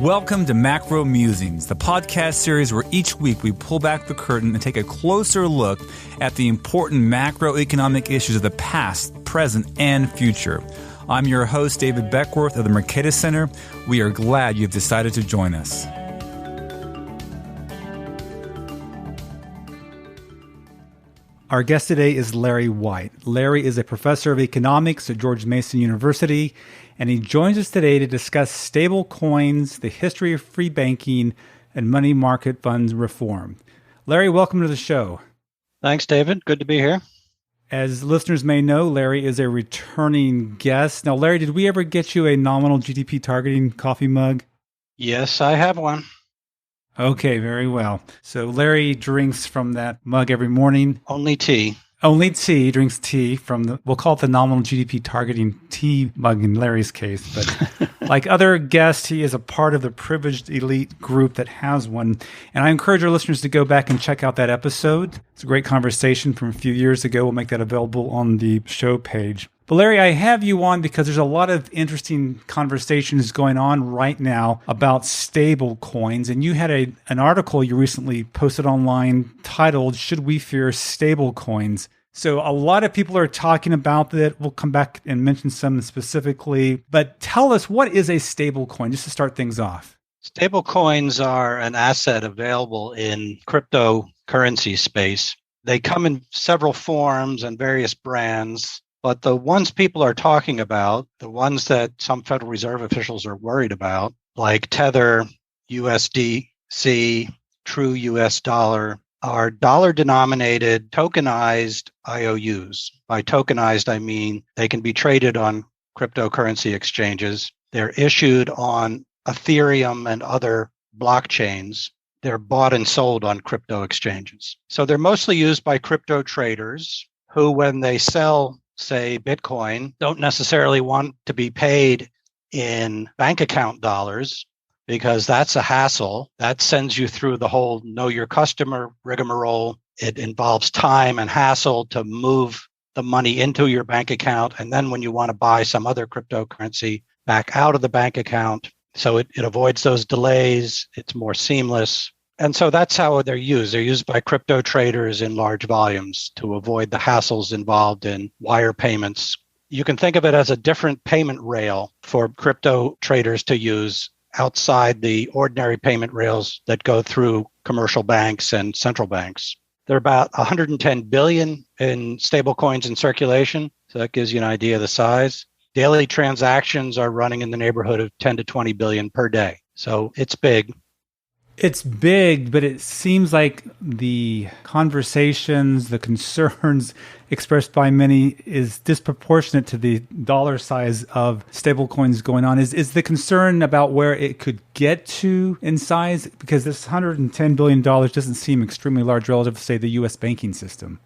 Welcome to Macro Musings, the podcast series where each week we pull back the curtain and take a closer look at the important macroeconomic issues of the past, present, and future. I'm your host, David Beckworth of the Mercatus Center. We are glad you've decided to join us. Our guest today is Larry White. Larry is a professor of economics at George Mason University, and he joins us today to discuss stable coins, the history of free banking, and money market funds reform. Larry, welcome to the show. Thanks, David. Good to be here. As listeners may know, Larry is a returning guest. Now, Larry, did we ever get you a nominal GDP targeting coffee mug? Yes, I have one. Okay, very well. So Larry drinks from that mug every morning. Only tea. Only tea, drinks tea from we'll call it the nominal GDP targeting tea mug in Larry's case. But like other guests, he is a part of the privileged elite group that has one. And I encourage our listeners to go back and check out that episode. It's a great conversation from a few years ago. We'll make that available on the show page. But Larry, I have you on because there's a lot of interesting conversations going on right now about stable coins. And you had an article you recently posted online titled, "Should We Fear Stable Coins?" So a lot of people are talking about that. We'll come back and mention some specifically. But tell us, what is a stable coin, just to start things off? Stable coins are an asset available in cryptocurrency space. They come in several forms and various brands. But the ones people are talking about, the ones that some Federal Reserve officials are worried about, like Tether, USDC, True US Dollar, are dollar-denominated tokenized IOUs. By tokenized, I mean they can be traded on cryptocurrency exchanges. They're issued on Ethereum and other blockchains. They're bought and sold on crypto exchanges. So they're mostly used by crypto traders who, when they sell, say, Bitcoin, don't necessarily want to be paid in bank account dollars because that's a hassle. That sends you through the whole know your customer rigmarole. It involves time and hassle to move the money into your bank account. And then when you want to buy some other cryptocurrency back out of the bank account. So it avoids those delays. It's more seamless. And so that's how they're used. They're used by crypto traders in large volumes to avoid the hassles involved in wire payments. You can think of it as a different payment rail for crypto traders to use outside the ordinary payment rails that go through commercial banks and central banks. There are about 110 billion in stable coins in circulation. So that gives you an idea of the size. Daily transactions are running in the neighborhood of 10 to 20 billion per day. So it's big. It's big, but it seems like the conversations, the concerns expressed by many is disproportionate to the dollar size of stablecoins going on. Is the concern about where it could get to in size? Because this $110 billion doesn't seem extremely large relative to, say, the U.S. banking system.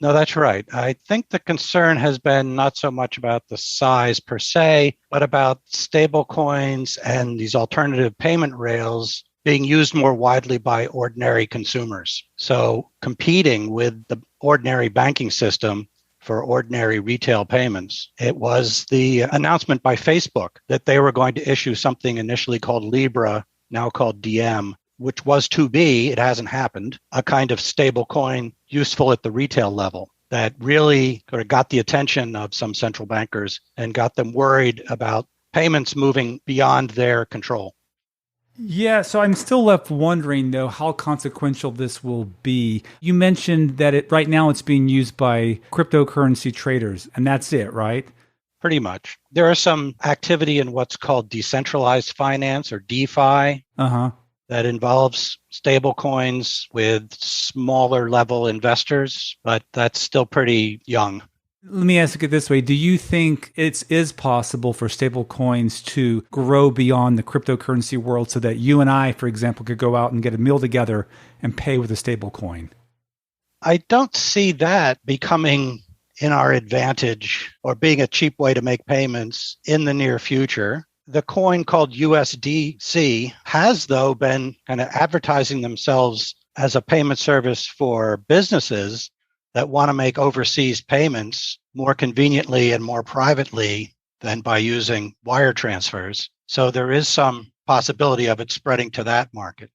No, that's right. I think the concern has been not so much about the size per se, but about stablecoins and these alternative payment rails being used more widely by ordinary consumers. So competing with the ordinary banking system for ordinary retail payments, it was the announcement by Facebook that they were going to issue something initially called Libra, now called Diem, which was to be, it hasn't happened, a kind of stable coin useful at the retail level that really sort of got the attention of some central bankers and got them worried about payments moving beyond their control. Yeah, so I'm still left wondering, though, how consequential this will be. You mentioned that right now it's being used by cryptocurrency traders, and that's it, right? Pretty much. There are some activity in what's called decentralized finance, or DeFi, that involves stable coins with smaller level investors, but that's still pretty young. Let me ask it this way. Do you think it is possible for stable coins to grow beyond the cryptocurrency world so that you and I, for example, could go out and get a meal together and pay with a stable coin? I don't see that becoming in our advantage or being a cheap way to make payments in the near future. The coin called USDC has, though, been kind of advertising themselves as a payment service for businesses that want to make overseas payments more conveniently and more privately than by using wire transfers. So there is some possibility of it spreading to that market.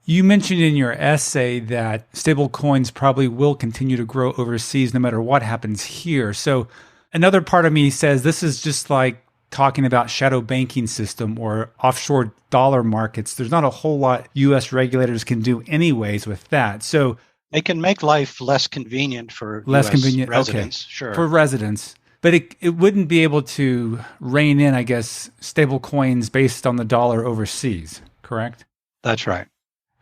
You mentioned in your essay that stable coins probably will continue to grow overseas no matter what happens here. So another part of me says this is just like talking about shadow banking system or offshore dollar markets. There's not a whole lot U.S. regulators can do anyways with that. So they can make life less convenient for residents. Okay. Sure. For residents. But it wouldn't be able to rein in, I guess, stable coins based on the dollar overseas, correct? That's right.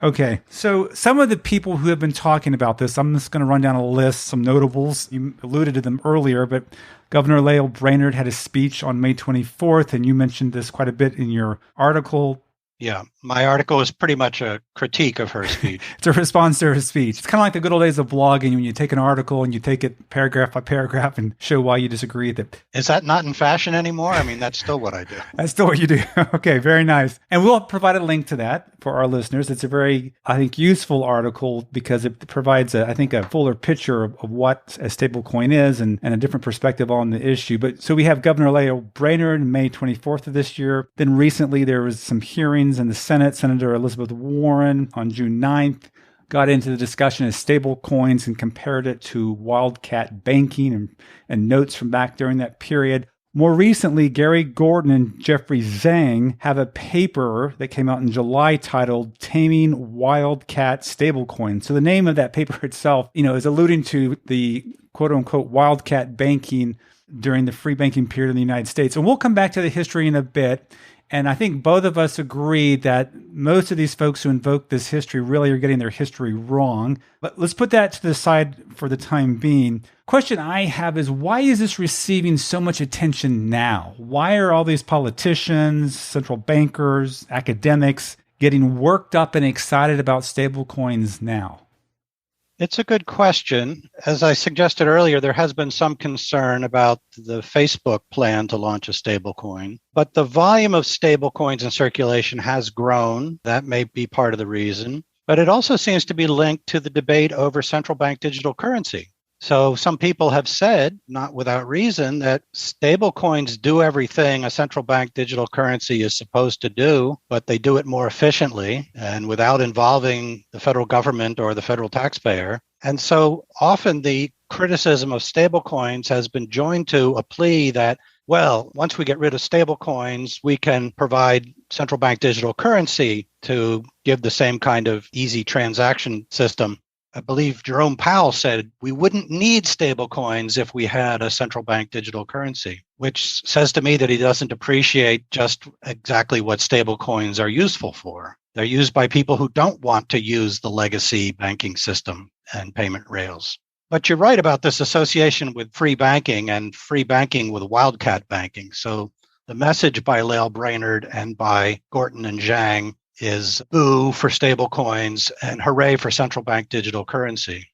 Okay, so some of the people who have been talking about this, I'm just going to run down a list, some notables. You alluded to them earlier, but Governor Lael Brainerd had a speech on May 24th, and you mentioned this quite a bit in your article. Yeah, my article is pretty much a critique of her speech. It's a response to her speech. It's kind of like the good old days of blogging when you take an article and you take it paragraph by paragraph and show why you disagree with it. Is that not in fashion anymore? I mean, that's still what I do. That's still what you do. Okay, very nice. And we'll provide a link to that for our listeners. It's a very, I think, useful article because it provides, a fuller picture of what a stable coin is and a different perspective on the issue. But so we have Governor Lael Brainerd May 24th of this year. Then recently there was some hearings in the Senate. Senator Elizabeth Warren on June 9th got into the discussion of stable coins and compared it to wildcat banking and notes from back during that period. More recently, Gary Gordon and Jeffrey Zhang have a paper that came out in July titled Taming Wildcat Stablecoins. So the name of that paper itself, is alluding to the quote unquote wildcat banking during the free banking period in the United States. And we'll come back to the history in a bit. And I think both of us agree that most of these folks who invoke this history really are getting their history wrong. But let's put that to the side for the time being. Question I have is, why is this receiving so much attention now? Why are all these politicians, central bankers, academics getting worked up and excited about stablecoins now? It's a good question. As I suggested earlier, there has been some concern about the Facebook plan to launch a stablecoin, but the volume of stablecoins in circulation has grown. That may be part of the reason, but it also seems to be linked to the debate over central bank digital currency. So some people have said, not without reason, that stablecoins do everything a central bank digital currency is supposed to do, but they do it more efficiently and without involving the federal government or the federal taxpayer. And so often the criticism of stablecoins has been joined to a plea that, well, once we get rid of stablecoins, we can provide central bank digital currency to give the same kind of easy transaction system. I believe Jerome Powell said we wouldn't need stable coins if we had a central bank digital currency, which says to me that he doesn't appreciate just exactly what stable coins are useful for. They're used by people who don't want to use the legacy banking system and payment rails. But you're right about this association with free banking and free banking with wildcat banking. So the message by Lael Brainerd and by Gorton and Zhang is boo for stable coins and hooray for central bank digital currency.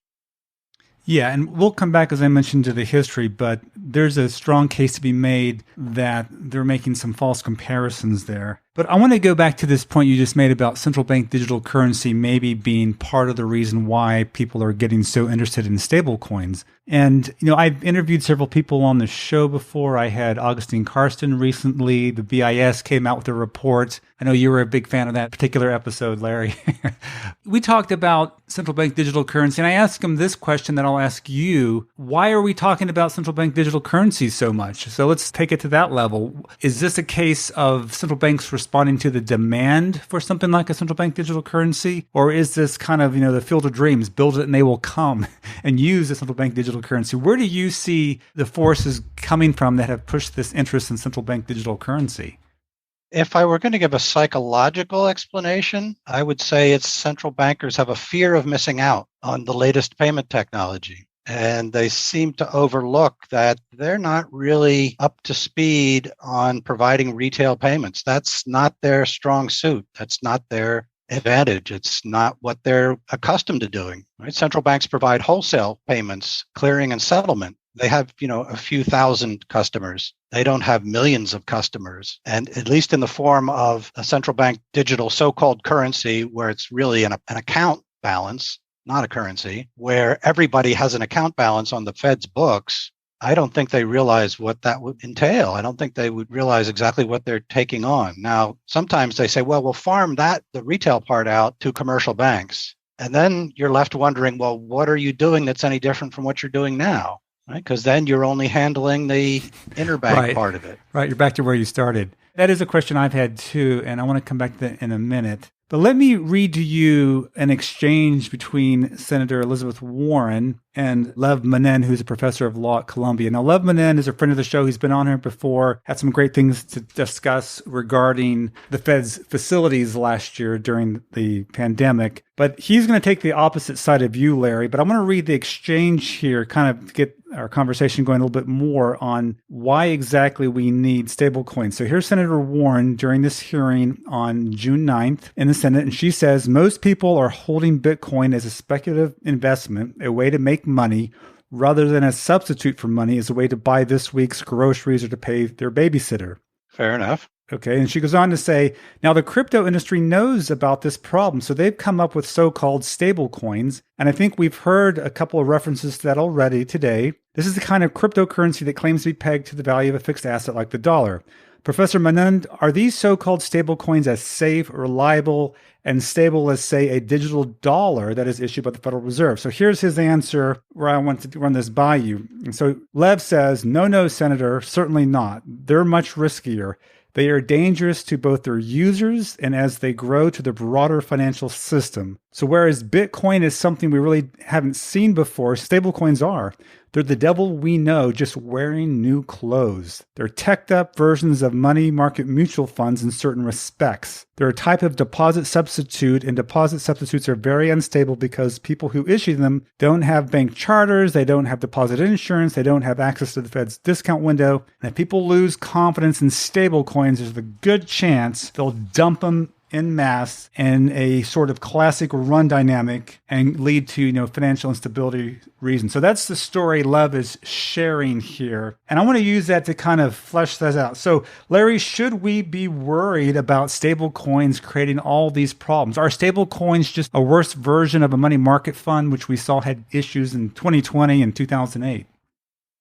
Yeah, and we'll come back, as I mentioned, to the history, but there's a strong case to be made that they're making some false comparisons there. But I want to go back to this point you just made about central bank digital currency maybe being part of the reason why people are getting so interested in stable coins. And, I've interviewed several people on the show before. I had Augustine Karsten recently. The BIS came out with a report. I know you were a big fan of that particular episode, Larry. We talked about central bank digital currency, and I asked him this question that I'll ask you. Why are we talking about central bank digital currency so much? So let's take it to that level. Is this a case of central banks responding to the demand for something like a central bank digital currency? Or is this kind of, the field of dreams, build it and they will come, and use the central bank digital currency? Where do you see the forces coming from that have pushed this interest in central bank digital currency? If I were going to give a psychological explanation, I would say it's central bankers have a fear of missing out on the latest payment technology. And they seem to overlook that they're not really up to speed on providing retail payments. That's not their strong suit. That's not their advantage. It's not what they're accustomed to doing. Right? Central banks provide wholesale payments, clearing and settlement. They have, a few thousand customers. They don't have millions of customers. And at least in the form of a central bank digital so-called currency, where it's really an account balance, not a currency, where everybody has an account balance on the Fed's books, I don't think they realize what that would entail. I don't think they would realize exactly what they're taking on. Now, sometimes they say, well, we'll farm the retail part out to commercial banks. And then you're left wondering, well, what are you doing that's any different from what you're doing now? Right? Because then you're only handling the interbank part of it. Right. You're back to where you started. That is a question I've had too, and I want to come back to that in a minute. But let me read to you an exchange between Senator Elizabeth Warren and Lev Mennen, who's a professor of law at Columbia. Now, Lev Mennen is a friend of the show. He's been on here before, had some great things to discuss regarding the Fed's facilities last year during the pandemic. But he's going to take the opposite side of you, Larry. But I'm going to read the exchange here, kind of get our conversation going a little bit more on why exactly we need stablecoins. So here's Senator Warren during this hearing on June 9th in the Senate, and she says, most people are holding Bitcoin as a speculative investment, a way to make money, rather than a substitute for money as a way to buy this week's groceries or to pay their babysitter. Fair enough. Okay, and she goes on to say, now the crypto industry knows about this problem, so they've come up with so-called stable coins, and I think we've heard a couple of references to that already today. This is the kind of cryptocurrency that claims to be pegged to the value of a fixed asset like the dollar. Professor Mennen, are these so-called stable coins as safe, reliable, and stable as, say, a digital dollar that is issued by the Federal Reserve? So here's his answer where I want to run this by you. And so Lev says, no, Senator, certainly not. They're much riskier. They are dangerous to both their users and as they grow to the broader financial system. So whereas Bitcoin is something we really haven't seen before, stablecoins are. They're the devil we know, just wearing new clothes. They're teched up versions of money market mutual funds in certain respects. They're a type of deposit substitute, and deposit substitutes are very unstable because people who issue them don't have bank charters, they don't have deposit insurance, they don't have access to the Fed's discount window. And if people lose confidence in stablecoins, there's a good chance they'll dump them en masse in a sort of classic run dynamic and lead to, financial instability reasons. So that's the story Lev is sharing here. And I want to use that to kind of flesh that out. So Larry, should we be worried about stable coins creating all these problems? Are stable coins just a worse version of a money market fund, which we saw had issues in 2020 and 2008?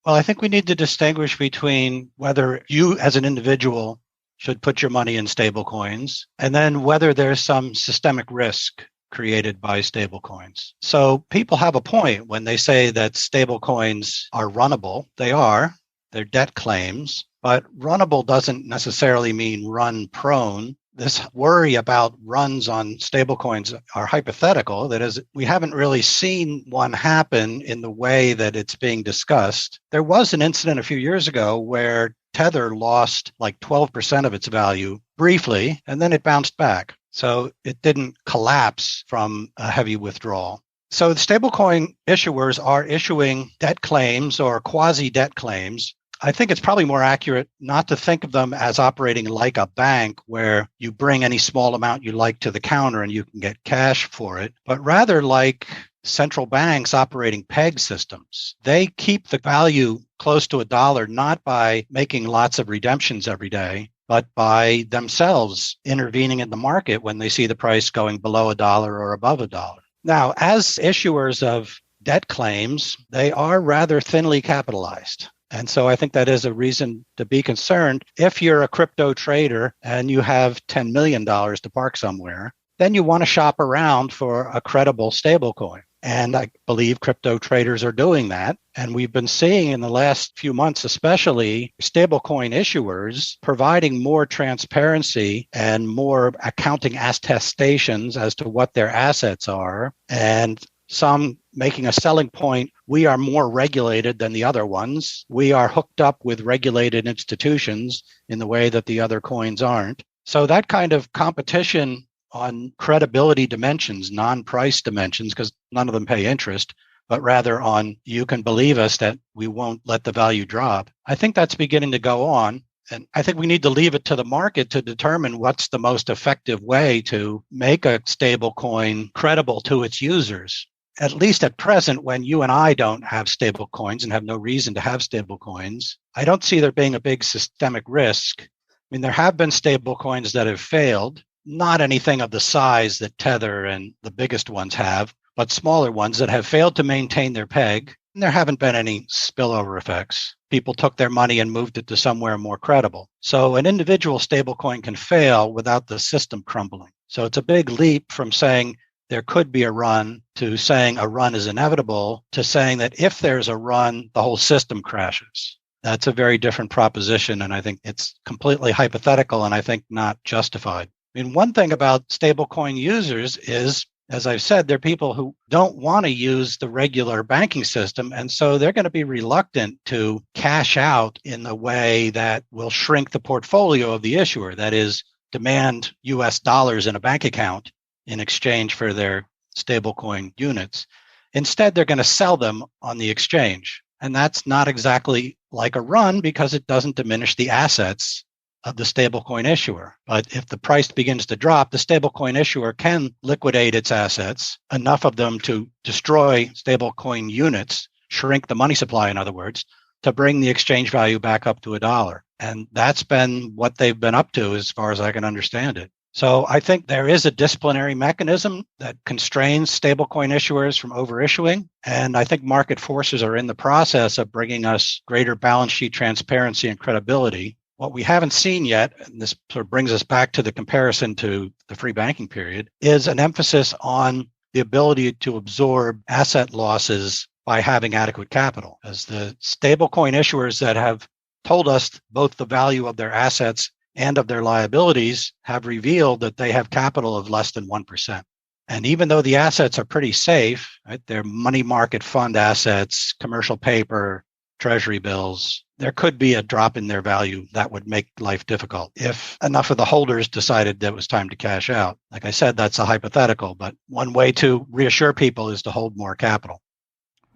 Well, I think we need to distinguish between whether you as an individual should put your money in stable coins, and then whether there's some systemic risk created by stable coins. So people have a point when they say that stable coins are runnable. They are. They're debt claims, but runnable doesn't necessarily mean run prone. This worry about runs on stablecoins are hypothetical. That is, we haven't really seen one happen in the way that it's being discussed. There was an incident a few years ago where Tether lost like 12% of its value briefly, and then it bounced back. So it didn't collapse from a heavy withdrawal. So the stablecoin issuers are issuing debt claims or quasi-debt claims. I think it's probably more accurate not to think of them as operating like a bank where you bring any small amount you like to the counter and you can get cash for it, but rather like central banks operating peg systems. They keep the value close to $1, not by making lots of redemptions every day, but by themselves intervening in the market when they see the price going below $1 or above $1. Now, as issuers of debt claims, they are rather thinly capitalized. And so I think that is a reason to be concerned. If you're a crypto trader and you have $10 million to park somewhere, then you want to shop around for a credible stablecoin. And I believe crypto traders are doing that. And we've been seeing in the last few months, especially stablecoin issuers providing more transparency and more accounting attestations as to what their assets are. And some making a selling point, we are more regulated than the other ones. We are hooked up with regulated institutions in the way that the other coins aren't. So that kind of competition on credibility dimensions, non-price dimensions, because none of them pay interest, but rather on you can believe us that we won't let the value drop. I think that's beginning to go on. And I think we need to leave it to the market to determine what's the most effective way to make a stable coin credible to its users. At least at present, when you and I don't have stable coins and have no reason to have stable coins, I don't see there being a big systemic risk. I mean, there have been stable coins that have failed, not anything of the size that Tether and the biggest ones have, but smaller ones that have failed to maintain their peg. And there haven't been any spillover effects. People took their money and moved it to somewhere more credible. So an individual stablecoin can fail without the system crumbling. So it's a big leap from saying there could be a run to saying a run is inevitable to saying that if there's a run, the whole system crashes. That's a very different proposition, and I think it's completely hypothetical and I think not justified. I mean, one thing about stablecoin users is, as I've said, they're people who don't want to use the regular banking system, and so they're going to be reluctant to cash out in the way that will shrink the portfolio of the issuer, that is, demand US dollars in a bank account in exchange for their stablecoin units. Instead, they're going to sell them on the exchange. And that's not exactly like a run because it doesn't diminish the assets of the stablecoin issuer. But if the price begins to drop, the stablecoin issuer can liquidate its assets, enough of them to destroy stablecoin units, shrink the money supply, in other words, to bring the exchange value back up to $1. And that's been what they've been up to as far as I can understand it. So I think there is a disciplinary mechanism that constrains stablecoin issuers from overissuing. And I think market forces are in the process of bringing us greater balance sheet transparency and credibility. What we haven't seen yet, and this sort of brings us back to the comparison to the free banking period, is an emphasis on the ability to absorb asset losses by having adequate capital. As the stablecoin issuers that have told us both the value of their assets and of their liabilities have revealed that they have capital of less than 1%. And even though the assets are pretty safe, right, they're money market fund assets, commercial paper, treasury bills, there could be a drop in their value that would make life difficult if enough of the holders decided that it was time to cash out. Like I said, that's a hypothetical, but one way to reassure people is to hold more capital.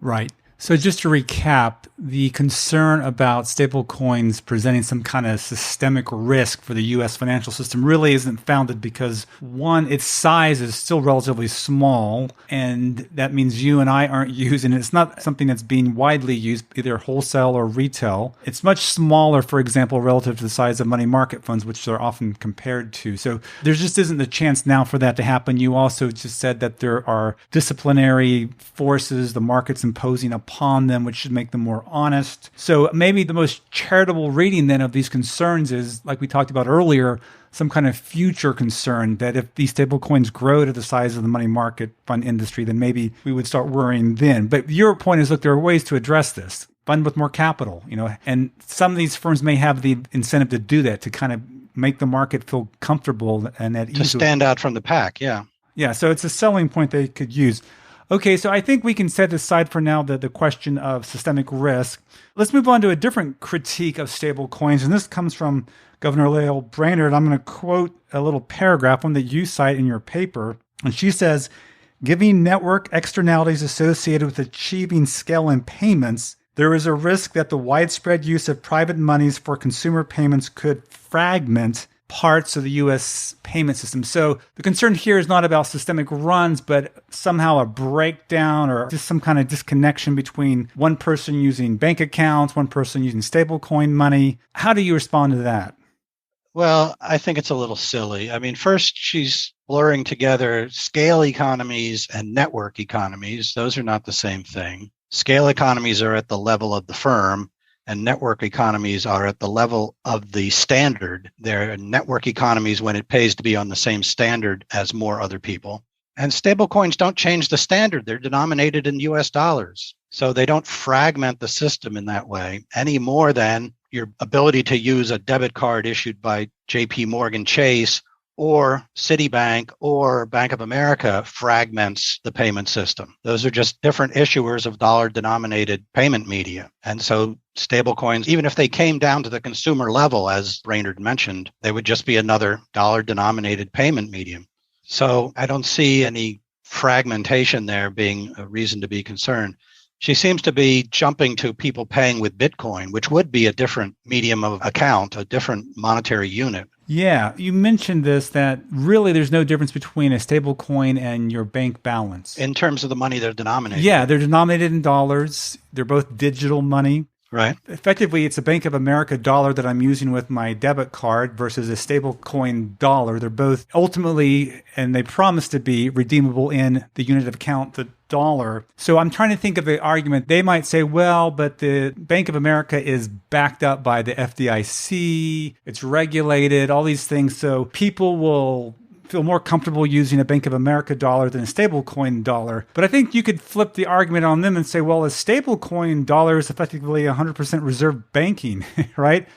Right. So just to recap, the concern about stablecoins presenting some kind of systemic risk for the U.S. financial system really isn't founded because, one, its size is still relatively small, and that means you and I aren't using it. It's not something that's being widely used, either wholesale or retail. It's much smaller, for example, relative to the size of money market funds, which they're often compared to. So there just isn't a chance now for that to happen. You also just said that there are disciplinary forces the market's imposing upon them, which should make them more honest. So maybe the most charitable reading then of these concerns is, like we talked about earlier, some kind of future concern that if these stablecoins grow to the size of the money market fund industry, then maybe we would start worrying then. But your point is, look, there are ways to address this. Fund with more capital, and some of these firms may have the incentive to do that, to kind of make the market feel comfortable and at ease. To stand out from the pack, yeah. Yeah, so it's a selling point they could use. Okay, so I think we can set aside for now the question of systemic risk. Let's move on to a different critique of stable coins, and this comes from Governor Lael Brainerd. I'm going to quote a little paragraph, one that you cite in your paper, and she says, "Given network externalities associated with achieving scale in payments, there is a risk that the widespread use of private monies for consumer payments could fragment parts of the U.S. payment system." So the concern here is not about systemic runs, but somehow a breakdown or just some kind of disconnection between one person using bank accounts, one person using stablecoin money. How do you respond to that? Well, I think it's a little silly. I mean, first, she's blurring together scale economies and network economies. Those are not the same thing. Scale economies are at the level of the firm, and network economies are at the level of the standard. They're network economies when it pays to be on the same standard as more other people. And stablecoins don't change the standard. They're denominated in US dollars. So they don't fragment the system in that way any more than your ability to use a debit card issued by JP Morgan Chase or Citibank or Bank of America fragments the payment system. Those are just different issuers of dollar-denominated payment media. And so stablecoins, even if they came down to the consumer level, as Brainerd mentioned, they would just be another dollar-denominated payment medium. So I don't see any fragmentation there being a reason to be concerned. She seems to be jumping to people paying with Bitcoin, which would be a different medium of account, a different monetary unit. Yeah, you mentioned this, that really there's no difference between a stable coin and your bank balance. In terms of the money they're denominated. Yeah, they're denominated in dollars. They're both digital money. Right. Effectively, it's a Bank of America dollar that I'm using with my debit card versus a stablecoin dollar. They're both ultimately, and they promise to be, redeemable in the unit of account, the dollar. So I'm trying to think of the argument. They might say, well, but the Bank of America is backed up by the FDIC. It's regulated, all these things. So people will feel more comfortable using a Bank of America dollar than a stablecoin dollar. But I think you could flip the argument on them and say, well, a stablecoin dollar is effectively 100% reserve banking, right?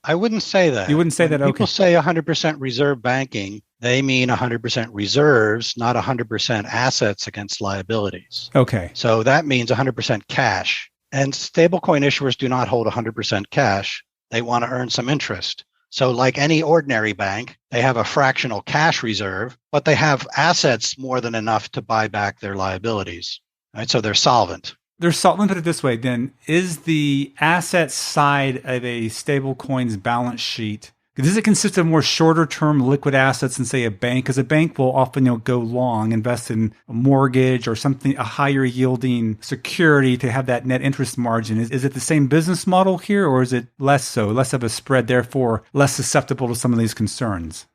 I wouldn't say that. You wouldn't say that? Okay. People say 100% reserve banking, they mean 100% reserves, not 100% assets against liabilities. Okay. So that means 100% cash. And stablecoin issuers do not hold 100% cash. They want to earn some interest. So like any ordinary bank, they have a fractional cash reserve, but they have assets more than enough to buy back their liabilities. Right? So they're solvent. Let me put it this way, then. Is the asset side of a stablecoin's balance sheet, does it consist of more shorter-term liquid assets than, say, a bank? Because a bank will often go long, invest in a mortgage or something, a higher-yielding security to have that net interest margin. Is it the same business model here, or is it less so, less of a spread, therefore less susceptible to some of these concerns?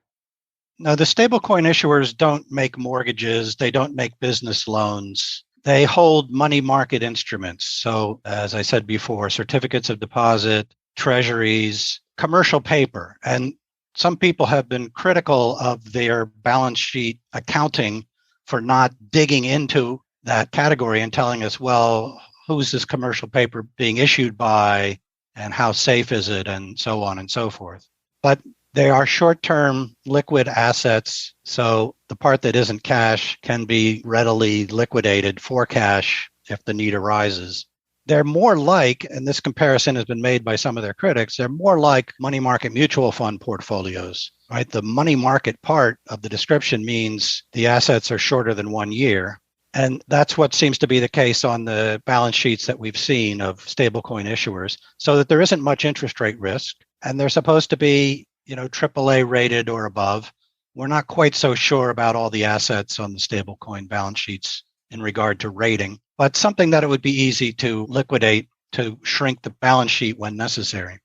No, the stablecoin issuers don't make mortgages. They don't make business loans. They hold money market instruments. So, as I said before, certificates of deposit, treasuries, commercial paper. And some people have been critical of their balance sheet accounting for not digging into that category and telling us, well, who's this commercial paper being issued by and how safe is it and so on and so forth. But they are short-term liquid assets. So the part that isn't cash can be readily liquidated for cash if the need arises. They're more like, and this comparison has been made by some of their critics, they're more like money market mutual fund portfolios, right? The money market part of the description means the assets are shorter than 1 year. And that's what seems to be the case on the balance sheets that we've seen of stablecoin issuers, so that there isn't much interest rate risk. And they're supposed to be, AAA rated or above. We're not quite so sure about all the assets on the stablecoin balance sheets in regard to rating, but something that it would be easy to liquidate to shrink the balance sheet when necessary.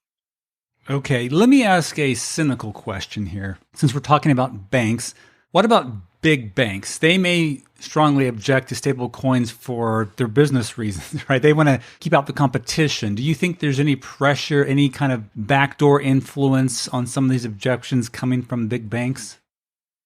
Okay, let me ask a cynical question here. Since we're talking about banks, what about big banks? They may strongly object to stable coins for their business reasons, right? They want to keep out the competition. Do you think there's any pressure, any kind of backdoor influence on some of these objections coming from big banks?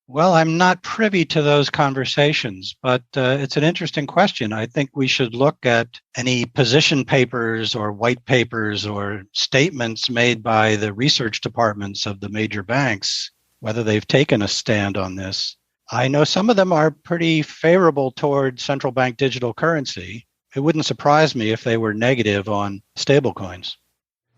Well, I'm not privy to those conversations, but it's an interesting question. I think we should look at any position papers or white papers or statements made by the research departments of the major banks, whether they've taken a stand on this. I know some of them are pretty favorable toward central bank digital currency. It wouldn't surprise me if they were negative on stablecoins.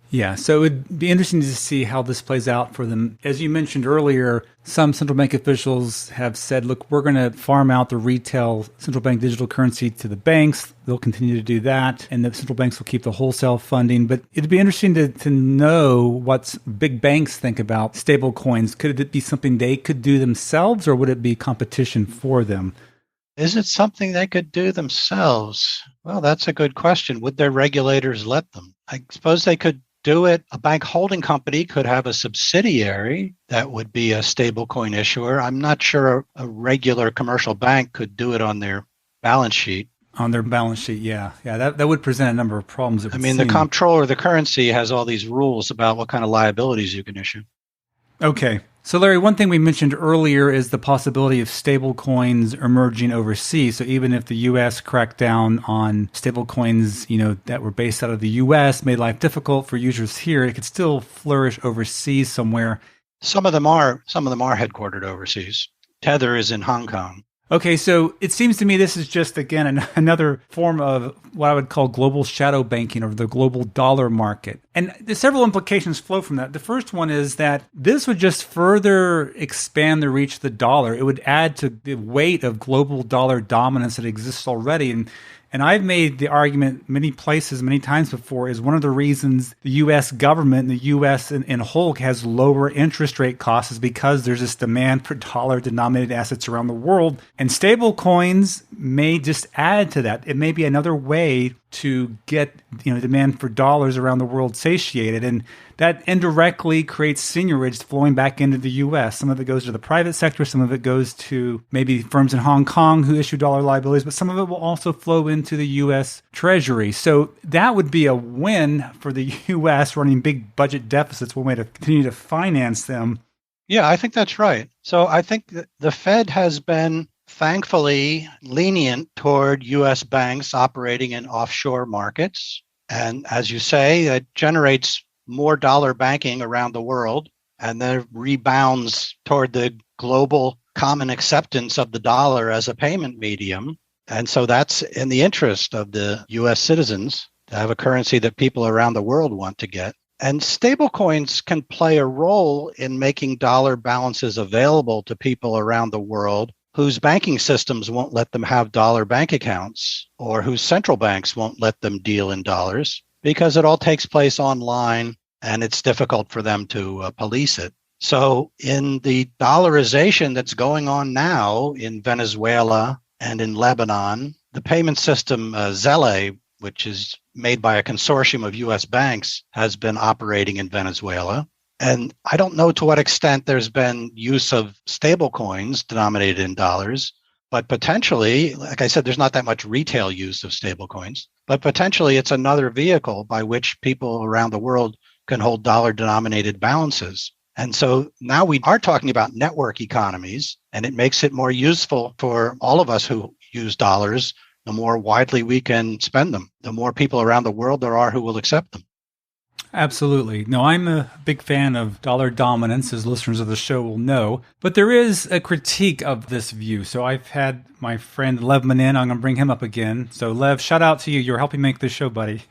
Yeah, so it would be interesting to see how this plays out for them. As you mentioned earlier, some central bank officials have said, look, we're going to farm out the retail central bank digital currency to the banks. They'll continue to do that, and the central banks will keep the wholesale funding. But it'd be interesting to know what big banks think about stable coins. Could it be something they could do themselves, or would it be competition for them? Is it something they could do themselves? Well, that's a good question. Would their regulators let them? I suppose they could do it. A bank holding company could have a subsidiary that would be a stablecoin issuer. I'm not sure a regular commercial bank could do it on their balance sheet. On their balance sheet, yeah. That would present a number of problems. The comptroller of the currency has all these rules about what kind of liabilities you can issue. Okay. So, Larry, one thing we mentioned earlier is the possibility of stable coins emerging overseas. So even if the U.S. cracked down on stable coins, that were based out of the U.S., made life difficult for users here, it could still flourish overseas somewhere. Some of them are headquartered overseas. Tether is in Hong Kong. Okay, so it seems to me this is just, again, another form of what I would call global shadow banking, or the global dollar market. And there's several implications flow from that. The first one is that this would just further expand the reach of the dollar. It would add to the weight of global dollar dominance that exists already. And I've made the argument many places, many times before, is one of the reasons the U.S. government, the U.S. in whole, has lower interest rate costs is because there's this demand for dollar-denominated assets around the world. And stable coins may just add to that. It may be another way to get demand for dollars around the world satiated. And that indirectly creates seigniorage flowing back into the U.S. Some of it goes to the private sector. Some of it goes to maybe firms in Hong Kong who issue dollar liabilities, but some of it will also flow into the U.S. Treasury. So that would be a win for the U.S. running big budget deficits, one way to continue to finance them. Yeah, I think that's right. So I think that the Fed has been thankfully lenient toward U.S. banks operating in offshore markets. And as you say, it generates more dollar banking around the world and then rebounds toward the global common acceptance of the dollar as a payment medium. And so that's in the interest of the U.S. citizens to have a currency that people around the world want to get. And stablecoins can play a role in making dollar balances available to people around the world whose banking systems won't let them have dollar bank accounts or whose central banks won't let them deal in dollars because it all takes place online and it's difficult for them to police it. So in the dollarization that's going on now in Venezuela and in Lebanon, the payment system Zelle, which is made by a consortium of U.S. banks, has been operating in Venezuela. And I don't know to what extent there's been use of stable coins denominated in dollars, but potentially, like I said, there's not that much retail use of stable coins, but potentially it's another vehicle by which people around the world can hold dollar denominated balances. And so now we are talking about network economies, and it makes it more useful for all of us who use dollars. The more widely we can spend them, the more people around the world there are who will accept them. Absolutely. No, I'm a big fan of dollar dominance, as listeners of the show will know. But there is a critique of this view. So I've had my friend Lev Manin. I'm going to bring him up again. So Lev, shout out to you. You're helping make this show, buddy.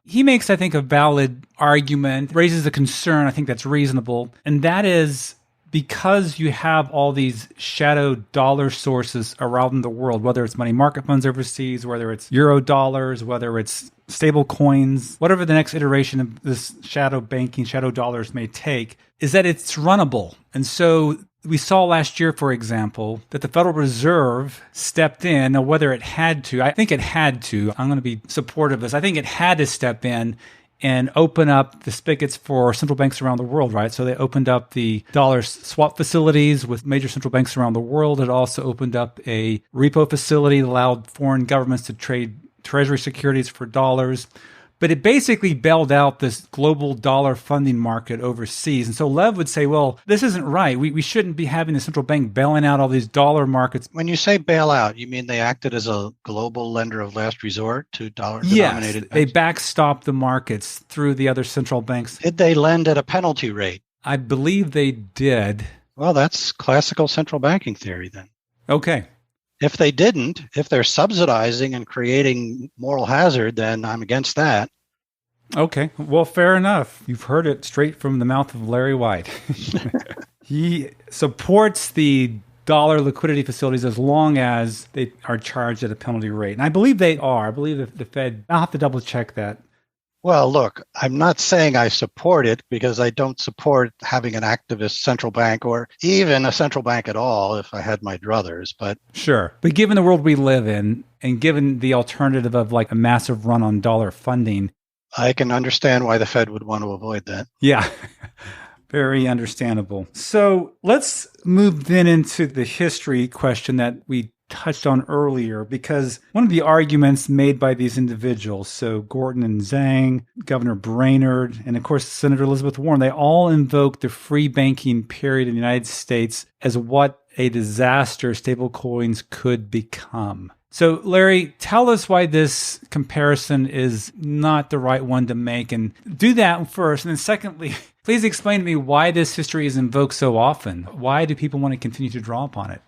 He makes, I think, a valid argument, raises a concern. I think that's reasonable. And that is, because you have all these shadow dollar sources around the world, whether it's money market funds overseas, whether it's euro dollars, whether it's stable coins, whatever the next iteration of this shadow banking, shadow dollars may take, is that it's runnable. And so we saw last year, for example, that the Federal Reserve stepped in. Now, whether it had to, I think it had to. I'm going to be supportive of this. I think it had to step in and open up the spigots for central banks around the world, right? So they opened up the dollar swap facilities with major central banks around the world. It also opened up a repo facility that allowed foreign governments to trade treasury securities for dollars. But it basically bailed out this global dollar funding market overseas. And so Lev would say, well, this isn't right. We shouldn't be having the central bank bailing out all these dollar markets. When you say bail out, you mean they acted as a global lender of last resort to dollar-denominated banks? Yes, they backstopped the markets through the other central banks. Did they lend at a penalty rate? I believe they did. Well, that's classical central banking theory then. Okay. If they didn't, if they're subsidizing and creating moral hazard, then I'm against that. Okay, well, fair enough. You've heard it straight from the mouth of Larry White. He supports the dollar liquidity facilities as long as they are charged at a penalty rate. And I believe they are. I believe that the Fed, I'll have to double check that. Well, look, I'm not saying I support it because I don't support having an activist central bank or even a central bank at all if I had my druthers. But sure. But given the world we live in and given the alternative of like a massive run on dollar funding, I can understand why the Fed would want to avoid that. Yeah. Very understandable. So let's move then into the history question that we touched on earlier, because one of the arguments made by these individuals, so Gorton and Zhang, Governor Brainerd, and of course Senator Elizabeth Warren, they all invoked the free banking period in the United States as what a disaster stablecoins could become. So Larry, tell us why this comparison is not the right one to make, and do that first. And then secondly, please explain to me why this history is invoked so often. Why do people want to continue to draw upon it?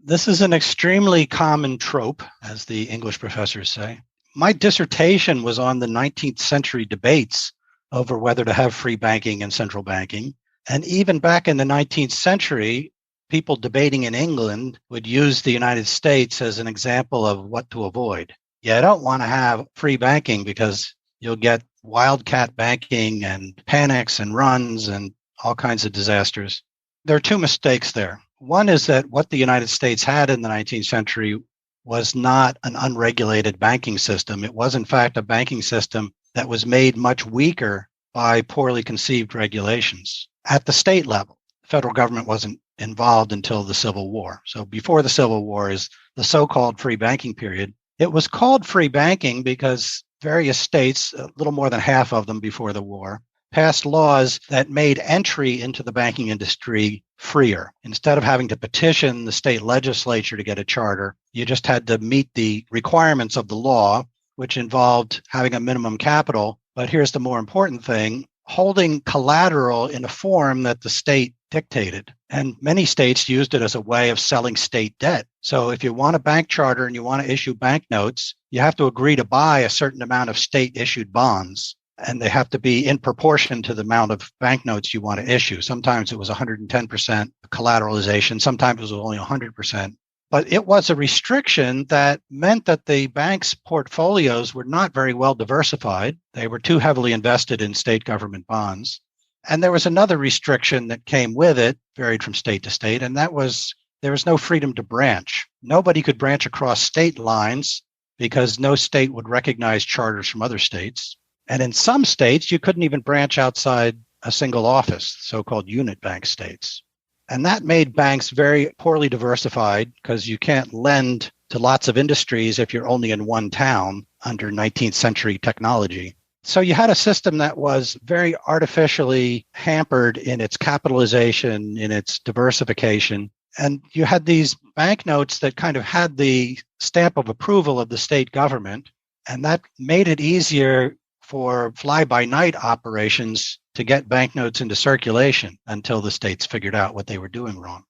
This is an extremely common trope, as the English professors say. My dissertation was on the 19th century debates over whether to have free banking and central banking. And even back in the 19th century, people debating in England would use the United States as an example of what to avoid. You don't want to have free banking because you'll get wildcat banking and panics and runs and all kinds of disasters. There are two mistakes there. One is that what the United States had in the 19th century was not an unregulated banking system. It was, in fact, a banking system that was made much weaker by poorly conceived regulations at the state level. The federal government wasn't involved until the Civil War. So before the Civil War is the so-called free banking period. It was called free banking because various states, a little more than half of them before the war, passed laws that made entry into the banking industry freer. Instead of having to petition the state legislature to get a charter, you just had to meet the requirements of the law, which involved having a minimum capital. But here's the more important thing, holding collateral in a form that the state dictated. And many states used it as a way of selling state debt. So if you want a bank charter and you want to issue banknotes, you have to agree to buy a certain amount of state-issued bonds. And they have to be in proportion to the amount of banknotes you want to issue. Sometimes it was 110% collateralization. Sometimes it was only 100%. But it was a restriction that meant that the bank's portfolios were not very well diversified. They were too heavily invested in state government bonds. And there was another restriction that came with it, varied from state to state, and that was there was no freedom to branch. Nobody could branch across state lines because no state would recognize charters from other states. And in some states, you couldn't even branch outside a single office, so-called unit bank states. And that made banks very poorly diversified because you can't lend to lots of industries if you're only in one town under 19th century technology. So you had a system that was very artificially hampered in its capitalization, in its diversification. And you had these banknotes that kind of had the stamp of approval of the state government. And that made it easier for fly-by-night operations to get banknotes into circulation until the states figured out what they were doing wrong.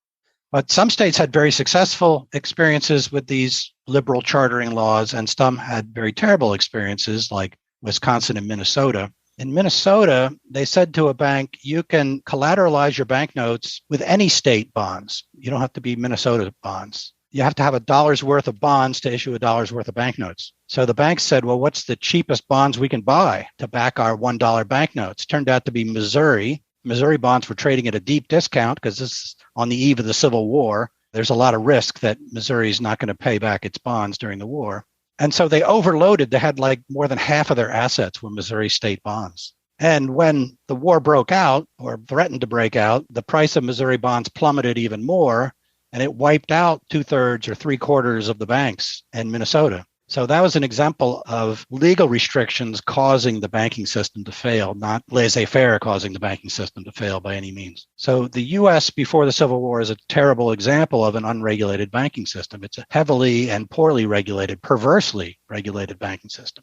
But some states had very successful experiences with these liberal chartering laws, and some had very terrible experiences like Wisconsin and Minnesota. In Minnesota, they said to a bank, you can collateralize your banknotes with any state bonds. You don't have to be Minnesota bonds. You have to have $1 worth of bonds to issue $1 worth of banknotes. So the bank said, well, what's the cheapest bonds we can buy to back our $1 banknotes? Turned out to be Missouri. Missouri bonds were trading at a deep discount because this is on the eve of the Civil War. There's a lot of risk that Missouri is not going to pay back its bonds during the war. And so they overloaded. They had like more than half of their assets were Missouri state bonds. And when the war broke out or threatened to break out, the price of Missouri bonds plummeted even more. And it wiped out 2/3 or 3/4 of the banks in Minnesota. So that was an example of legal restrictions causing the banking system to fail, not laissez-faire causing the banking system to fail by any means. So the U.S. before the Civil War is a terrible example of an unregulated banking system. It's a heavily and poorly regulated, perversely regulated banking system.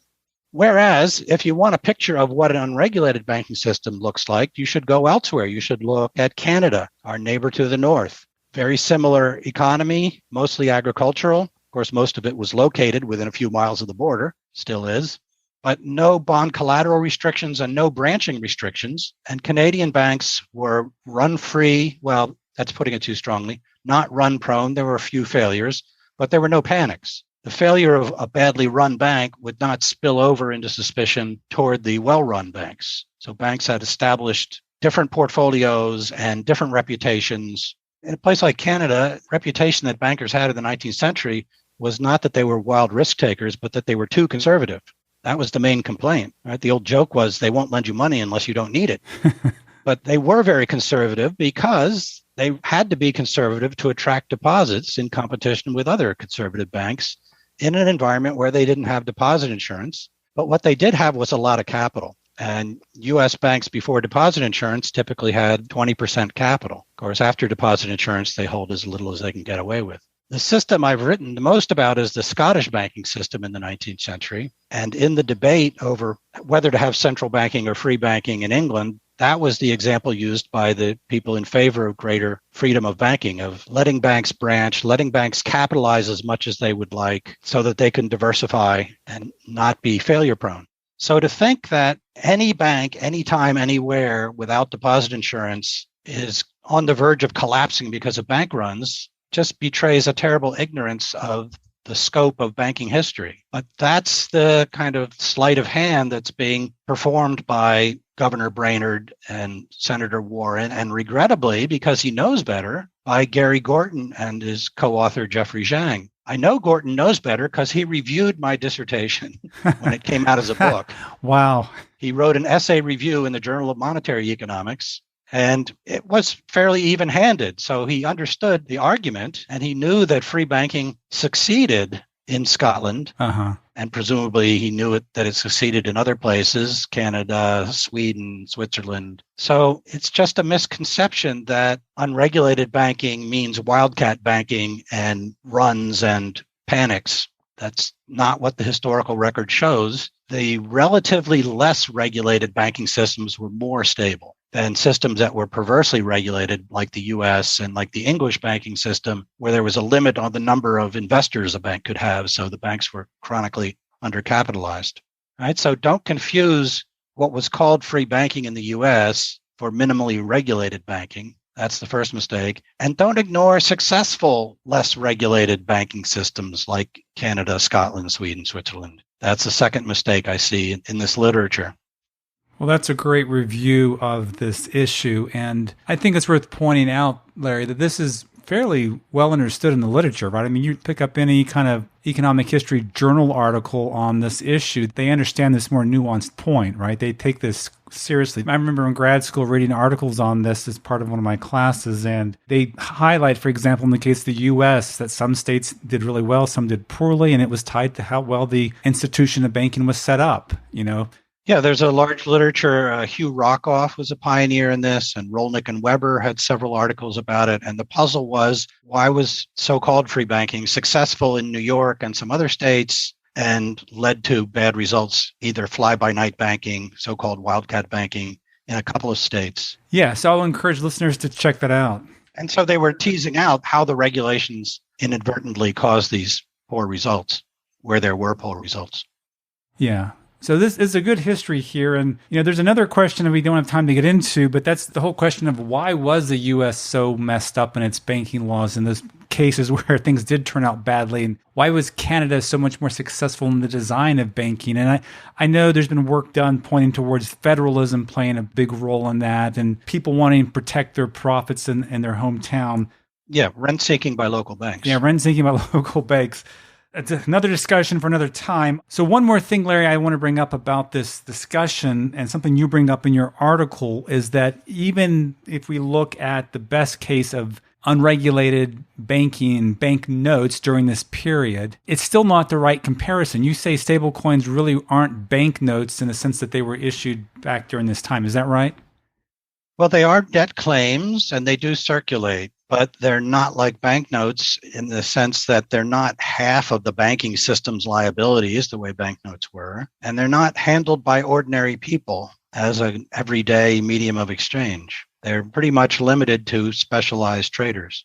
Whereas if you want a picture of what an unregulated banking system looks like, you should go elsewhere. You should look at Canada, our neighbor to the north. Very similar economy, mostly agricultural. Of course, most of it was located within a few miles of the border, still is, but no bond collateral restrictions and no branching restrictions. And Canadian banks were run free. Well, that's putting it too strongly, not run prone. There were a few failures, but there were no panics. The failure of a badly run bank would not spill over into suspicion toward the well-run banks. So banks had established different portfolios and different reputations. In a place like Canada, reputation that bankers had in the 19th century was not that they were wild risk takers, but that they were too conservative. That was the main complaint, right? The old joke was they won't lend you money unless you don't need it. But they were very conservative because they had to be conservative to attract deposits in competition with other conservative banks in an environment where they didn't have deposit insurance. But what they did have was a lot of capital. And U.S. banks before deposit insurance typically had 20% capital. Of course, after deposit insurance, they hold as little as they can get away with. The system I've written the most about is the Scottish banking system in the 19th century. And in the debate over whether to have central banking or free banking in England, that was the example used by the people in favor of greater freedom of banking, of letting banks branch, letting banks capitalize as much as they would like so that they can diversify and not be failure prone. So to think that any bank, anytime, anywhere without deposit insurance is on the verge of collapsing because of bank runs just betrays a terrible ignorance of the scope of banking history. But that's the kind of sleight of hand that's being performed by Governor Brainerd and Senator Warren, and regrettably, because he knows better, by Gary Gorton and his co-author Jeffrey Zhang. I know Gorton knows better because he reviewed my dissertation when it came out as a book. Wow. He wrote an essay review in the Journal of Monetary Economics, and it was fairly even-handed. So he understood the argument, and he knew that free banking succeeded in Scotland. Uh-huh. And presumably he knew that it succeeded in other places, Canada, Sweden, Switzerland. So it's just a misconception that unregulated banking means wildcat banking and runs and panics. That's not what the historical record shows. The relatively less regulated banking systems were more stable than systems that were perversely regulated, like the US and like the English banking system, where there was a limit on the number of investors a bank could have. So the banks were chronically undercapitalized. Right? So don't confuse what was called free banking in the US for minimally regulated banking. That's the first mistake. And don't ignore successful, less regulated banking systems like Canada, Scotland, Sweden, Switzerland. That's the second mistake I see in this literature. Well, that's a great review of this issue. And I think it's worth pointing out, Larry, that this is fairly well understood in the literature, right? I mean, you pick up any kind of economic history journal article on this issue, they understand this more nuanced point, right? They take this seriously. I remember in grad school reading articles on this as part of one of my classes, and they highlight, for example, in the case of the U.S., that some states did really well, some did poorly, and it was tied to how well the institution of banking was set up, you know? Yeah, there's a large literature. Hugh Rockoff was a pioneer in this, and Rolnick and Weber had several articles about it. And the puzzle was, why was so-called free banking successful in New York and some other states and led to bad results, either fly-by-night banking, so-called wildcat banking, in a couple of states? Yeah, so I'll encourage listeners to check that out. And so they were teasing out how the regulations inadvertently caused these poor results, where there were poor results. Yeah. So this is a good history here. And, there's another question that we don't have time to get into, but that's the whole question of why was the U.S. so messed up in its banking laws in those cases where things did turn out badly? And why was Canada so much more successful in the design of banking? And I know there's been work done pointing towards federalism playing a big role in that and people wanting to protect their profits in their hometown. Yeah, rent-seeking by local banks. Yeah, rent-seeking by local banks. It's another discussion for another time. So one more thing, Larry, I want to bring up about this discussion and something you bring up in your article is that even if we look at the best case of unregulated banking and bank notes during this period, it's still not the right comparison. You say stablecoins really aren't bank notes in the sense that they were issued back during this time. Is that right? Well, they are debt claims and they do circulate, but they're not like banknotes in the sense that they're not half of the banking system's liabilities the way banknotes were, and they're not handled by ordinary people as an everyday medium of exchange. They're pretty much limited to specialized traders.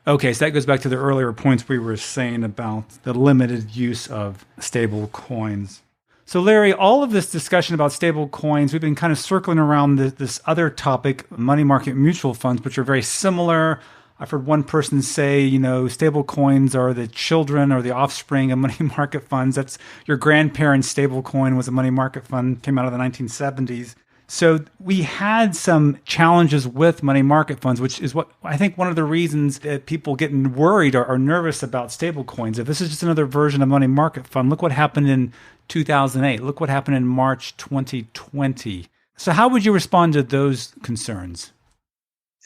Okay, so that goes back to the earlier points we were saying about the limited use of stable coins. So, Larry, all of this discussion about stable coins, we've been kind of circling around this other topic, money market mutual funds, which are very similar. I've heard one person say, stable coins are the children or the offspring of money market funds. That's your grandparents' stable coin was a money market fund, came out of the 1970s. So we had some challenges with money market funds, which is what I think one of the reasons that people getting worried or nervous about stable coins. If this is just another version of money market fund, look what happened in 2008. Look what happened in March 2020. So how would you respond to those concerns?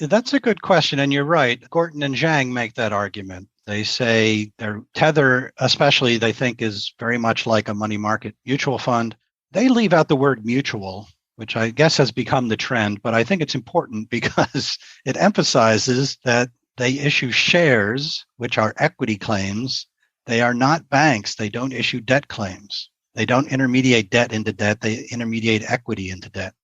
That's a good question. And you're right. Gorton and Zhang make that argument. They say their tether, especially, they think is very much like a money market mutual fund. They leave out the word mutual, which I guess has become the trend, but I think it's important because it emphasizes that they issue shares, which are equity claims. They are not banks. They don't issue debt claims. They don't intermediate debt into debt. They intermediate equity into debt.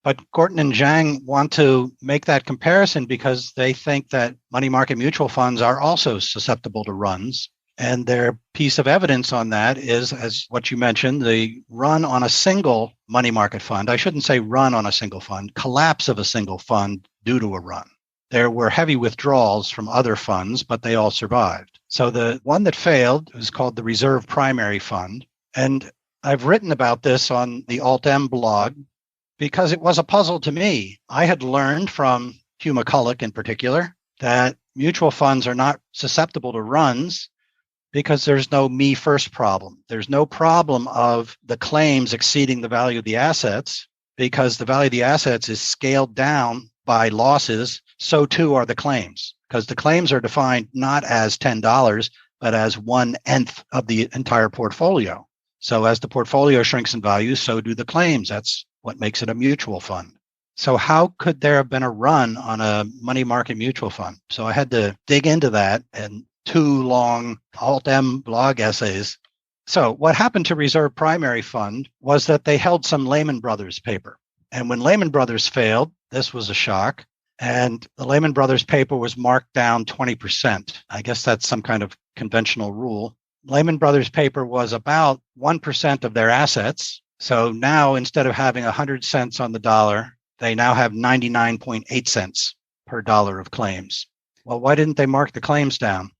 But Gorton and Zhang want to make that comparison because they think that money market mutual funds are also susceptible to runs. And their piece of evidence on that is, as what you mentioned, the run on a single money market fund. I shouldn't say run on a single fund, collapse of a single fund due to a run. There were heavy withdrawals from other funds, but they all survived. So the one that failed was called the Reserve Primary Fund. And I've written about this on the Alt-M blog because it was a puzzle to me. I had learned from Hugh McCulloch in particular that mutual funds are not susceptible to runs, Because there's no me first problem. There's no problem of the claims exceeding the value of the assets because the value of the assets is scaled down by losses. So too are the claims, because the claims are defined not as $10, but as 1/nth of the entire portfolio. So as the portfolio shrinks in value, so do the claims. That's what makes it a mutual fund. So how could there have been a run on a money market mutual fund? So I had to dig into that and 2 long Alt-M blog essays. So what happened to Reserve Primary Fund was that they held some Lehman Brothers paper. And when Lehman Brothers failed, this was a shock. And the Lehman Brothers paper was marked down 20%. I guess that's some kind of conventional rule. Lehman Brothers paper was about 1% of their assets. So now instead of having 100 cents on the dollar, they now have 99.8 cents per dollar of claims. Well, why didn't they mark the claims down?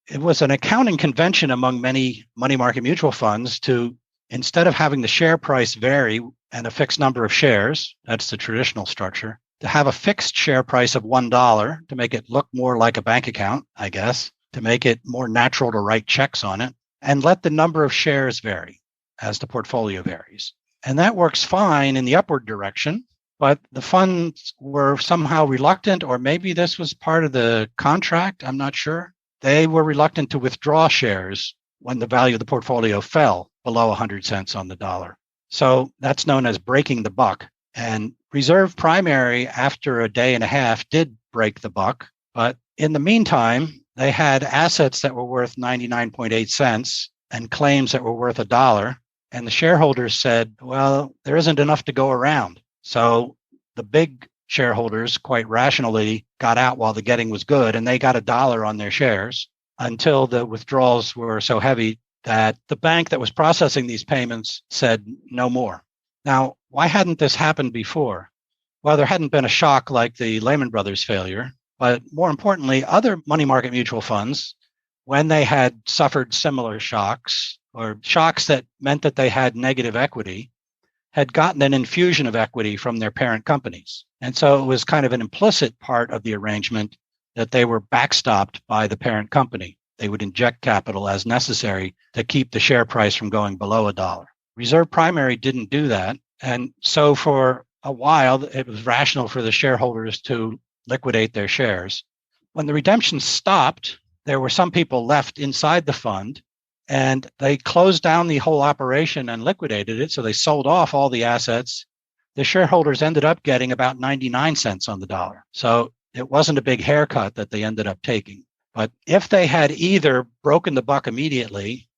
It was an accounting convention among many money market mutual funds to, instead of having the share price vary and a fixed number of shares, that's the traditional structure, to have a fixed share price of $1 to make it look more like a bank account, I guess, to make it more natural to write checks on it, and let the number of shares vary as the portfolio varies. And that works fine in the upward direction, but the funds were somehow reluctant, or maybe this was part of the contract, I'm not sure. They were reluctant to withdraw shares when the value of the portfolio fell below 100 cents on the dollar. So that's known as breaking the buck. And Reserve Primary, after a day and a half, did break the buck. But in the meantime, they had assets that were worth 99.8 cents and claims that were worth $1. And the shareholders said, well, there isn't enough to go around. So the big shareholders quite rationally got out while the getting was good, and they got $1 on their shares until the withdrawals were so heavy that the bank that was processing these payments said no more. Now, why hadn't this happened before? Well, there hadn't been a shock like the Lehman Brothers failure, but more importantly, other money market mutual funds, when they had suffered similar shocks or shocks that meant that they had negative equity, had gotten an infusion of equity from their parent companies. And so it was kind of an implicit part of the arrangement that they were backstopped by the parent company. They would inject capital as necessary to keep the share price from going below $1. Reserve Primary didn't do that. And so for a while, it was rational for the shareholders to liquidate their shares. When the redemption stopped, there were some people left inside the fund, and they closed down the whole operation and liquidated it. So they sold off all the assets. The shareholders ended up getting about 99 cents on the dollar. So it wasn't a big haircut that they ended up taking. But if they had either broken the buck immediately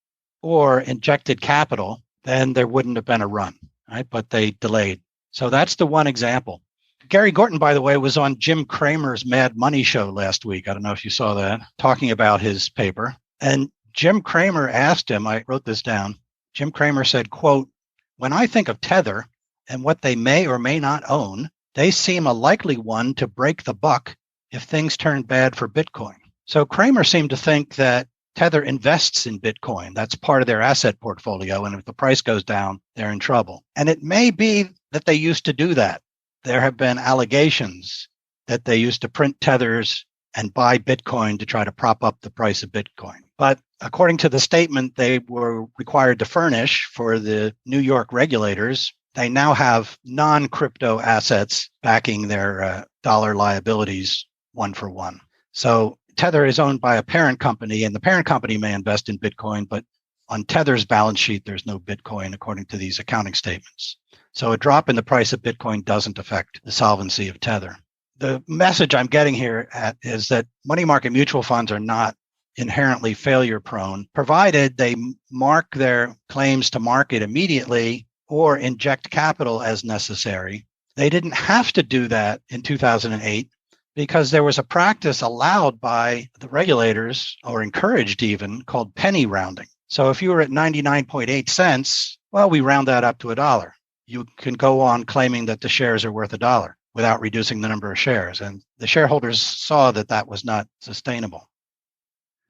or injected capital, then there wouldn't have been a run, right? But they delayed. So that's the one example. Gary Gorton, by the way, was on Jim Cramer's Mad Money show last week. I don't know if you saw that, talking about his paper. And Jim Cramer asked him, I wrote this down, Jim Cramer said, quote, "When I think of Tether and what they may or may not own, they seem a likely one to break the buck if things turn bad for Bitcoin." So Cramer seemed to think that Tether invests in Bitcoin. That's part of their asset portfolio. And if the price goes down, they're in trouble. And it may be that they used to do that. There have been allegations that they used to print tethers and buy Bitcoin to try to prop up the price of Bitcoin. But according to the statement they were required to furnish for the New York regulators, they now have non-crypto assets backing their dollar liabilities one for one. So Tether is owned by a parent company, and the parent company may invest in Bitcoin, but on Tether's balance sheet, there's no Bitcoin according to these accounting statements. So a drop in the price of Bitcoin doesn't affect the solvency of Tether. The message I'm getting here is that money market mutual funds are not inherently failure prone, provided they mark their claims to market immediately or inject capital as necessary. They didn't have to do that in 2008 because there was a practice allowed by the regulators, or encouraged even, called penny rounding. So if you were at 99.8 cents, well, we round that up to $1. You can go on claiming that the shares are worth $1 without reducing the number of shares. And the shareholders saw that that was not sustainable.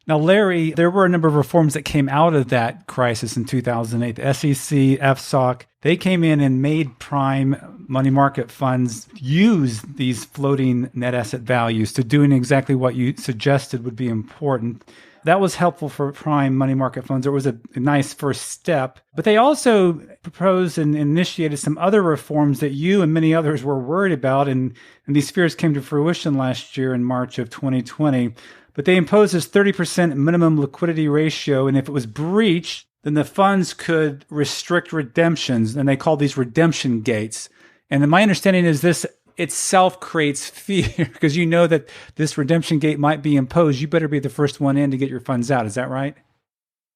Now, Larry, there were a number of reforms that came out of that crisis in 2008. The SEC, FSOC, They came in and made prime money market funds use these floating net asset values to doing exactly what you suggested would be important. That was helpful for prime money market funds. It was a nice first step. But they also proposed and initiated some other reforms that you and many others were worried about. And these fears came to fruition last year in March of 2020. But they imposed this 30% minimum liquidity ratio. And if it was breached, then the funds could restrict redemptions. And they call these redemption gates. And my understanding is this itself creates fear because you know that this redemption gate might be imposed. You better be the first one in to get your funds out. Is that right?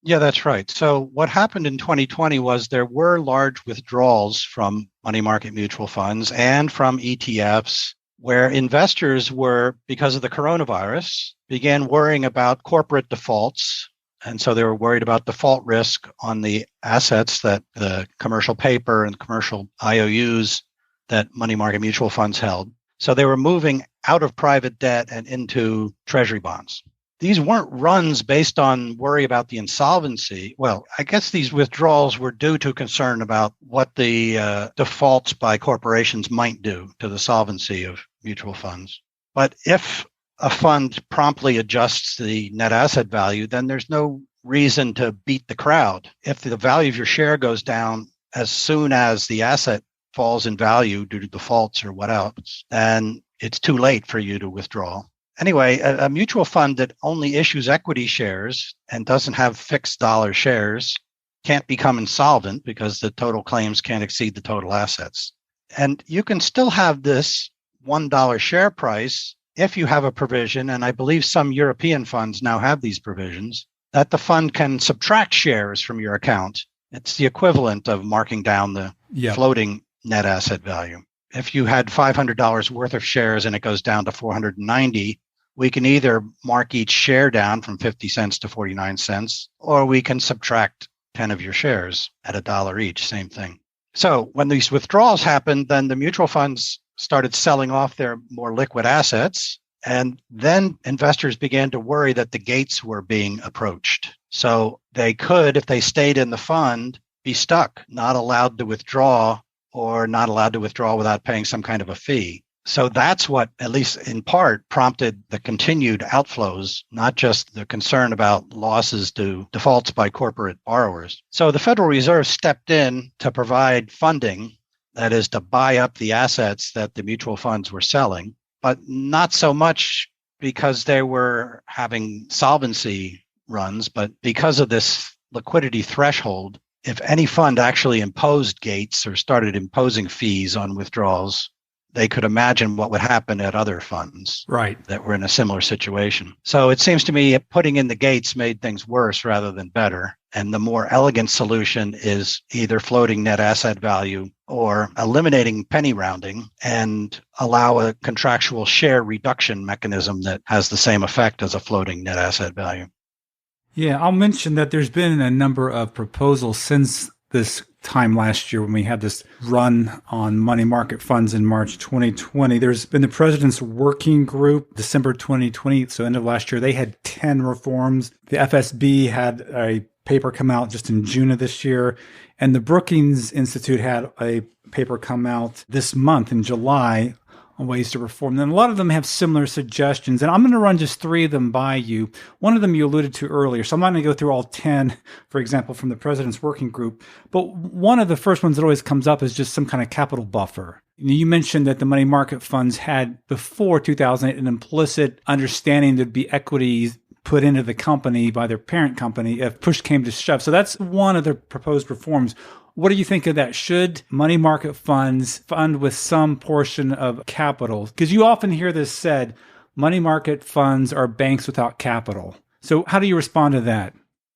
Yeah, that's right. So what happened in 2020 was there were large withdrawals from money market mutual funds and from ETFs where investors were, because of the coronavirus, began worrying about corporate defaults. And so they were worried about default risk on the assets that the commercial paper and commercial IOUs that money market mutual funds held. So they were moving out of private debt and into treasury bonds. These weren't runs based on worry about the insolvency. Well, I guess these withdrawals were due to concern about what the defaults by corporations might do to the solvency of mutual funds. But if a fund promptly adjusts the net asset value, then there's no reason to beat the crowd. If the value of your share goes down as soon as the asset falls in value due to defaults or what else, then it's too late for you to withdraw. Anyway, a mutual fund that only issues equity shares and doesn't have fixed dollar shares can't become insolvent because the total claims can't exceed the total assets. And you can still have this $1 share price if you have a provision, and I believe some European funds now have these provisions, that the fund can subtract shares from your account. It's the equivalent of marking down the floating net asset value. If you had $500 worth of shares and it goes down to 490, we can either mark each share down from 50 cents to 49 cents, or we can subtract 10 of your shares at $1 each, same thing. So when these withdrawals happened, then the mutual funds started selling off their more liquid assets. And then investors began to worry that the gates were being approached. So they could, if they stayed in the fund, be stuck, not allowed to withdraw or not allowed to withdraw without paying some kind of a fee. So that's what, at least in part, prompted the continued outflows, not just the concern about losses to defaults by corporate borrowers. So the Federal Reserve stepped in to provide funding, that is to buy up the assets that the mutual funds were selling, but not so much because they were having solvency runs, but because of this liquidity threshold. If any fund actually imposed gates or started imposing fees on withdrawals, they could imagine what would happen at other funds that were in a similar situation. So it seems to me putting in the gates made things worse rather than better. And the more elegant solution is either floating net asset value or eliminating penny rounding and allow a contractual share reduction mechanism that has the same effect as a floating net asset value. Yeah, I'll mention that there's been a number of proposals since this time last year when we had this run on money market funds in March 2020. There's been the President's Working Group, December 2020, so end of last year. They had 10 reforms. The FSB had a paper come out just in June of this year, and the Brookings Institute had a paper come out this month in July on ways to reform. And a lot of them have similar suggestions. And I'm going to run just 3 of them by you. One of them you alluded to earlier. So I'm not going to go through all 10, for example, from the President's Working Group. But one of the first ones that always comes up is just some kind of capital buffer. You mentioned that the money market funds had, before 2008, an implicit understanding there'd be equities put into the company by their parent company if push came to shove. So that's one of the proposed reforms. What do you think of that? Should money market funds fund with some portion of capital? Because you often hear this said, money market funds are banks without capital. So how do you respond to that?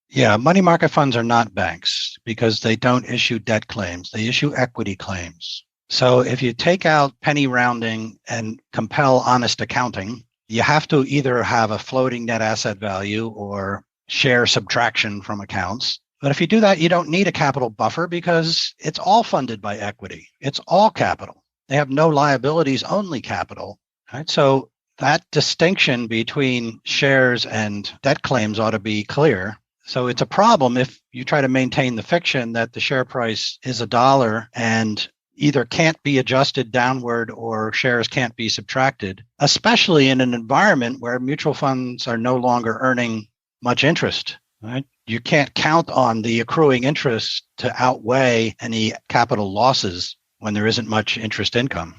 Yeah, money market funds are not banks because they don't issue debt claims. They issue equity claims. So if you take out penny rounding and compel honest accounting, you have to either have a floating net asset value or share subtraction from accounts. But if you do that, you don't need a capital buffer because it's all funded by equity. It's all capital. They have no liabilities, only capital. Right? So that distinction between shares and debt claims ought to be clear. So it's a problem if you try to maintain the fiction that the share price is $1 and either can't be adjusted downward or shares can't be subtracted, especially in an environment where mutual funds are no longer earning much interest. Right? You can't count on the accruing interest to outweigh any capital losses when there isn't much interest income.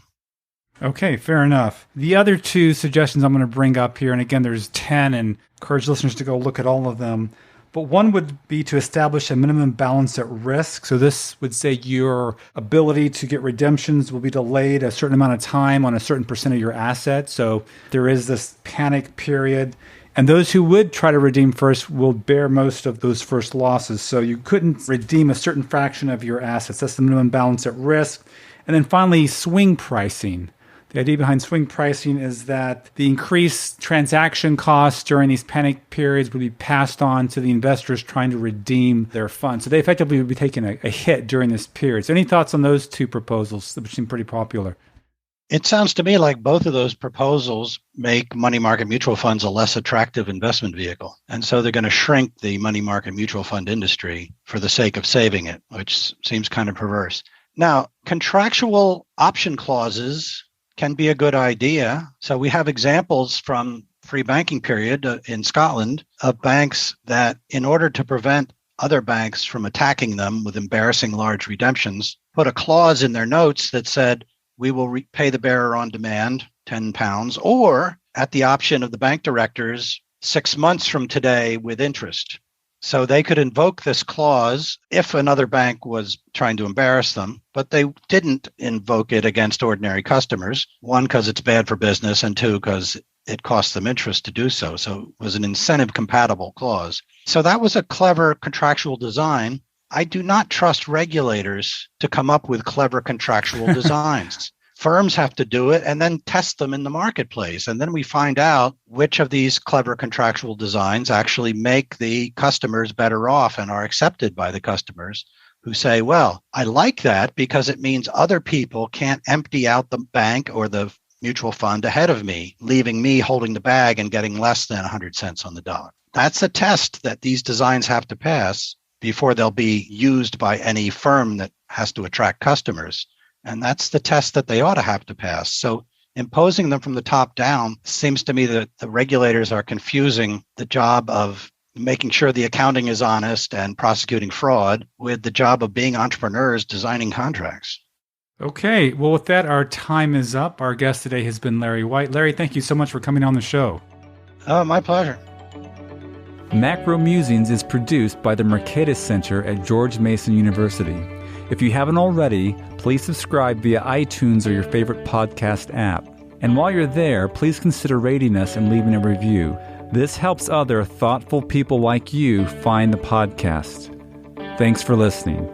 Okay, fair enough. The other two suggestions I'm going to bring up here, and again, there's 10, and encourage listeners to go look at all of them. But one would be to establish a minimum balance at risk. So this would say your ability to get redemptions will be delayed a certain amount of time on a certain percent of your assets. So there is this panic period. And those who would try to redeem first will bear most of those first losses. So you couldn't redeem a certain fraction of your assets. That's the minimum balance at risk. And then finally, swing pricing. The idea behind swing pricing is that the increased transaction costs during these panic periods would be passed on to the investors trying to redeem their funds. So they effectively would be taking a hit during this period. So any thoughts on those two proposals, which seem pretty popular? It sounds to me like both of those proposals make money market mutual funds a less attractive investment vehicle. And so they're going to shrink the money market mutual fund industry for the sake of saving it, which seems kind of perverse. Now, contractual option clauses can be a good idea. So we have examples from free banking period in Scotland of banks that, in order to prevent other banks from attacking them with embarrassing large redemptions, put a clause in their notes that said, we will pay the bearer on demand, £10, or at the option of the bank directors, 6 months from today with interest. So they could invoke this clause if another bank was trying to embarrass them, but they didn't invoke it against ordinary customers. One, because it's bad for business, and two, because it costs them interest to do so. So it was an incentive-compatible clause. So that was a clever contractual design. I do not trust regulators to come up with clever contractual designs. Firms have to do it and then test them in the marketplace. And then we find out which of these clever contractual designs actually make the customers better off and are accepted by the customers who say, well, I like that because it means other people can't empty out the bank or the mutual fund ahead of me, leaving me holding the bag and getting less than 100 cents on the dollar. That's a test that these designs have to pass before they'll be used by any firm that has to attract customers. And that's the test that they ought to have to pass. So imposing them from the top down seems to me that the regulators are confusing the job of making sure the accounting is honest and prosecuting fraud with the job of being entrepreneurs designing contracts. Okay. Well, with that, our time is up. Our guest today has been Larry White. Larry, thank you so much for coming on the show. Oh, my pleasure. Macro Musings is produced by the Mercatus Center at George Mason University. If you haven't already, please subscribe via iTunes or your favorite podcast app. And while you're there, please consider rating us and leaving a review. This helps other thoughtful people like you find the podcast. Thanks for listening.